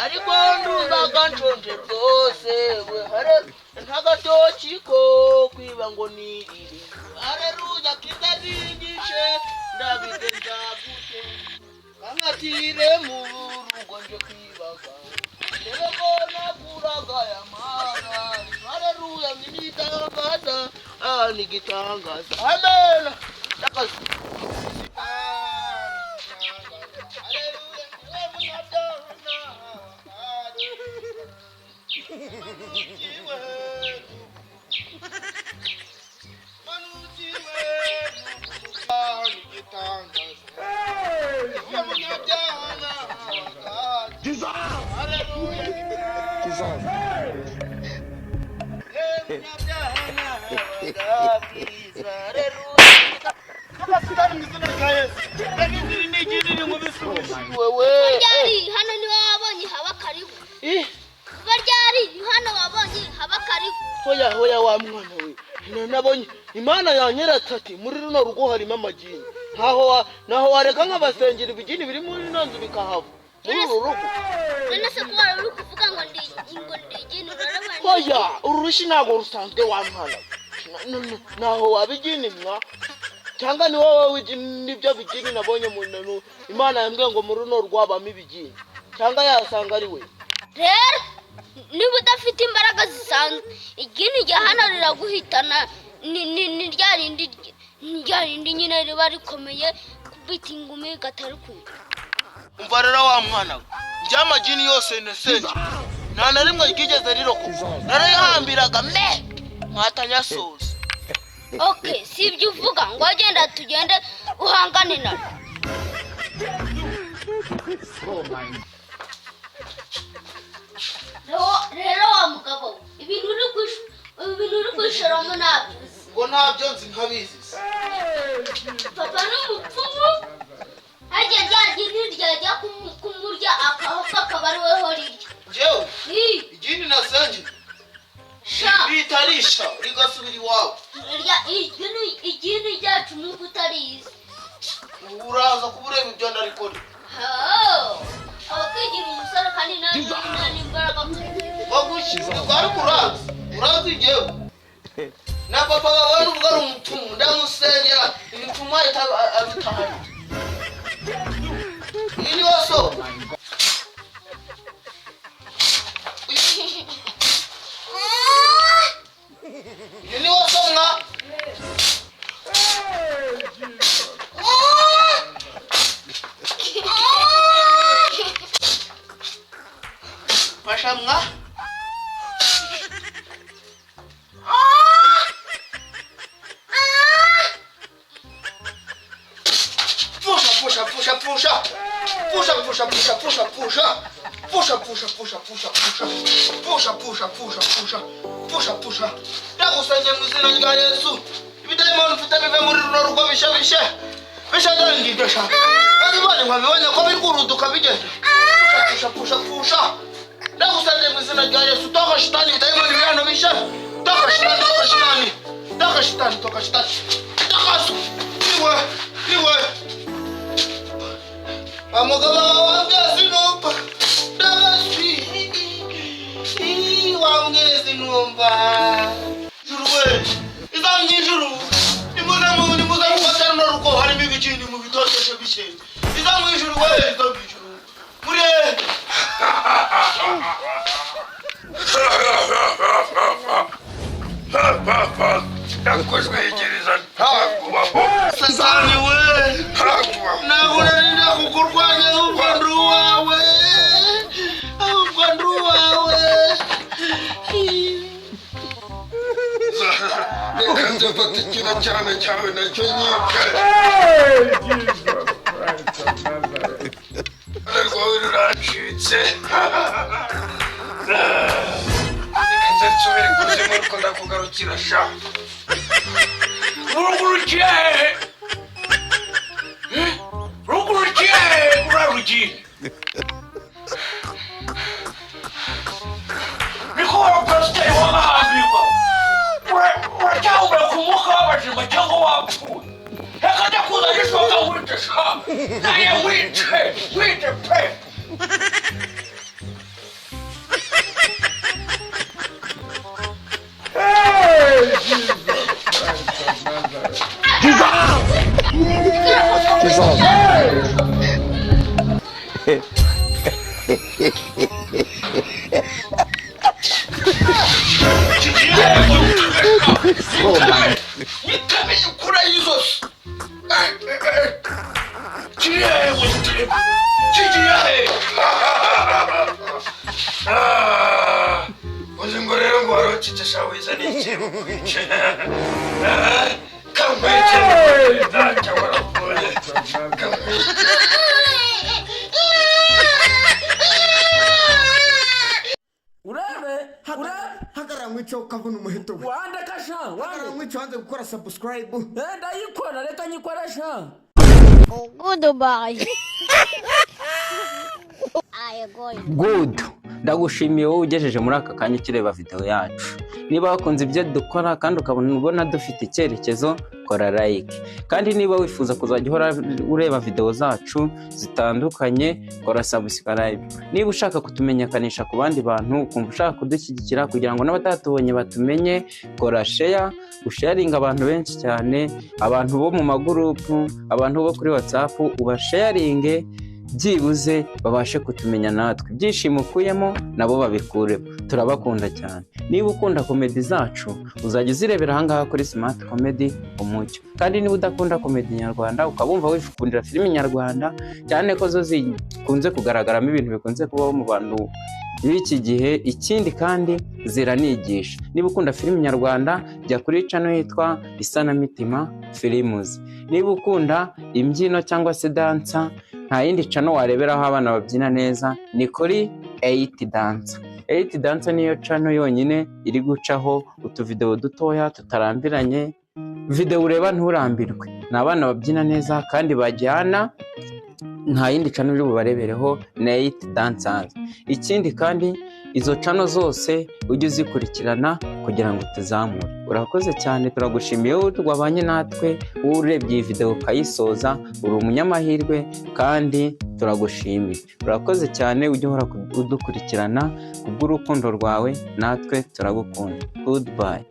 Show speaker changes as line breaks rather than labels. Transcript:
ariko nduzaga nshonje rwose we hare ntagatoki ko kwiba ngo nirire hareruya kizazingishe ndabigenza gute kangatire mu rugo nje kwibaga rero ko nakuraga ya mara hareruya ninitangaza nigitangaza amen takazi Hoya wa mwana we nabonye Imana yanyeretse ati muri runo rugo harimo amagini naho wareka nk'abasengera ibigini biri muri nonzu bikahava muri uru rugo
none se kuba uri kuvuga ngo ndigini urarabana
hoya urushi ntago rusanzwe wa mwana naho wabigini mwa cyangwa ni wowe nibyo bigini nabonye mu Imana yambwiye ngo muri runo rwabamo ibigini cyangwa yasanga ari we
rero niba udafite imbaraga zisanzwe igini rya hano riraguhitana ni ryarindi nyine riba rikomeye kubita ingumi gatari kwiga
umva rero wa mwana we ry'amagini yose nesenge nta na rimwe ryigeze riroko narayahambiraga nkatanyasoza
okay si ibyo uvuga ngo agenda tugende uhangane nawe rero wa mugabo ibintu uri kwishoramo nabyo
ngo ntabyo nzi nkabizi
papa n'umupfumu hajya ryagini ryajya kumurya akaba ari weho rirya
jewe igini nasenge bitarisha rigasubira iwawe
igini ryacu nuko utarizi
uraza kuba ureba ibyo ndarikora
abakwigira umusore kandi nta n'imbaraga
ariko urazi igewe na papa wawe n'ubwo ari umupfumu ndamusengera ibipfumu ahita abitahana iyi ni waso iyi ni waso mwa Pasha mwa pusha ndagusenge mu izina rya Yesu ibidayimoni mfite bive muri runo rugo bishe ndangiryo sha abibone nkabibonye ko bikuruduka bigenda pusha ndagusenge mu izina rya Yesu toka shitani ibidayimoni birano bishe toka shitani takasu niwe amugaba wangezi numva ndabaswi wangezi numva juru we izamnyijuru nimuza kubatana no ruko harimo ibikindi mu bitoteshe bishe izamwijuru we izamwijuru mure
ndakozwe yegereza ntakubaho
satani we nabura ninda kukurwanya ubwandu wawe
reka nzafata ikintu cyane cyawe nacyo nyibwe rwawe ruracitse reka nze nsubire kuzimu ariko ndakugarukira sha
rugurukiye urarugiye niko pasiteri w'amahambirwa uracyahumura ku mwuka w'abazima cyangwa wapfuye reka njya kuza gishoka wice sha naye wice pe
Nikamenya ukura yizose.
Kiyaye wote. Kiyaye.
Uzingo rero ngo warocecesha wiza n'ikintu. Kamweche ndacha warapole.
Hagara mwicho ukabona umuheto we.
Wanda kasha,
Hagara mwicho wanze gukora subscribe.
ndayikora reka nyikoresha.
Goodbye. I go.
Good. Ndagushimiye wowe ugejeje muri aka kanya kireba video yacu. Niba wakunze ibyo dukora kandi ukabona dufite icyerekezo, kora like. Kandi niba wifuza kuzajya uhora ureba video zacu zitandukanye, kora subscribe. Niba ushaka kutumenyekanisha ku bandi bantu, ukumva ushaka kudushyigikira kugira ngo n'abatatubonye batumenye, kora share, usharinga abantu benshi cyane, abantu bo mu magurupu, abantu bo kuri WhatsApp, ubasharinge byibuze babashe kutumenya natwe. Ibyishimo ukuyemo nabo babikuremo. Turabakunda cyane. Niba ukunda komedi zacu, uzajya uzirebera ahangaha kuri Smart Comedy Umucyo. Kandi niba udakunda komedi nyarwanda, ukabumva wifukundira filimi nyarwanda, cyane ko zo zikunze kugaragaramo ibintu bikunze kubaho mu bantu b'iki gihe. Ikindi kandi ziranigisha. Niba ukunda filimi nyarwanda, jya kuri channel yitwa Isanamitima Films. Niba ukunda imbyino cyangwa se dansa, nta yindi channel wareberaho abana babyina neza, ni kuri 8 Dancer. 8 Dancer niyo channel yonyine iri gucaho utuvideo dutoya tutarambiranye, video ureba nturambirwe. Ni abana babyina neza kandi bajyana, nta yindi channel uri bubarebereho, ni 8 Dancers. Ikindi kandi izo channel zose ujye uzikurikirana kugira ngo tuzamure. Urakoze cyane, turagushimiye wowe twabanye natwe, wowe urebye iyi video ukayisoza, uri umunyamahirwe kandi turagushimiye. Urakoze cyane, ujye uhora udukurikirana kubw'urukundo rwawe, natwe turagukunda. Goodbye.